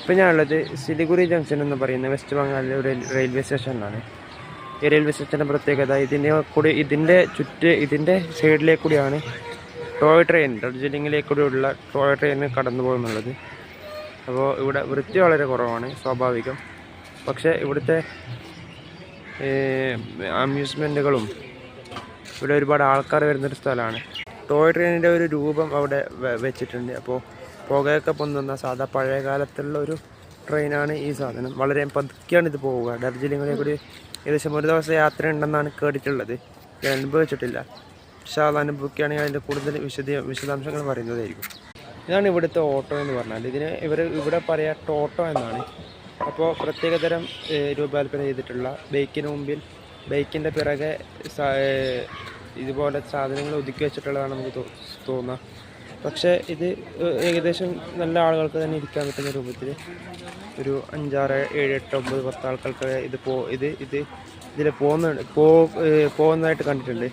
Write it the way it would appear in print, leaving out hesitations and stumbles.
ഇപ്പോൾ ഞാനുള്ളത് സിലിഗുരി ജംഗ്ഷൻ എന്ന് പറയുന്ന വെസ്റ്റ് ബംഗാളിലെ ഒരു റെയിൽവേ സ്റ്റേഷനിലാണ്. ഈ റെയിൽവേ സ്റ്റേഷൻ്റെ പ്രത്യേകത ഇതിൻ്റെ സൈഡിലേക്ക് കൂടിയാണ് ടോയ് ട്രെയിൻ, ഡാർജിലിങ്ങിലേക്ക് കൂടിയുള്ള ടോയ് ട്രെയിൻ കടന്നു പോകുന്നുള്ളത്. അപ്പോൾ ഇവിടെ വൃത്തി വളരെ കുറവാണ്, സ്വാഭാവികം. പക്ഷേ ഇവിടുത്തെ അമ്യൂസ്മെൻറ്റുകളും ഇവിടെ ഒരുപാട് ആൾക്കാർ വരുന്നൊരു സ്ഥലമാണ്. ടോയ് ട്രെയിനിൻ്റെ ഒരു രൂപം അവിടെ വെച്ചിട്ടുണ്ട്. അപ്പോൾ പുകയൊക്കെ പൊന്നുന്ന സാധാ പഴയ കാലത്തുള്ള ഒരു ട്രെയിനാണ് ഈ സാധനം. വളരെ പതുക്കെയാണ് ഇത് പോവുക. ഡാർജിലിങ്ങിലെ കൂടി ഏകദേശം ഒരു ദിവസം യാത്ര ഉണ്ടെന്നാണ് കേട്ടിട്ടുള്ളത്. ഞാൻ അനുഭവിച്ചിട്ടില്ല. പക്ഷേ അത് അനുഭവിക്കുകയാണെങ്കിൽ അതിൻ്റെ കൂടുതൽ വിശദാംശങ്ങൾ പറയുന്നതായിരിക്കും. ഇതാണ് ഇവിടുത്തെ ഓട്ടോ എന്ന് പറഞ്ഞാൽ. ഇവിടെ പറയുക ടോട്ടോ എന്നാണ്. അപ്പോൾ പ്രത്യേകതരം രൂപകൽപ്പന ചെയ്തിട്ടുള്ള ബൈക്കിൻ്റെ പിറകെ ഇതുപോലെ സാധനങ്ങൾ ഒതുക്കി വെച്ചിട്ടുള്ളതാണ് നമുക്ക് തോന്നുക. പക്ഷേ ഇത് ഏകദേശം നല്ല ആളുകൾക്ക് തന്നെ ഇരിക്കാൻ പറ്റുന്ന രൂപത്തിൽ ഒരു 5, 6, 7, 8, 9, 10 ആൾക്കാർക്ക് ഇതിൽ പോകുന്നതായിട്ട് കണ്ടിട്ടുണ്ട്.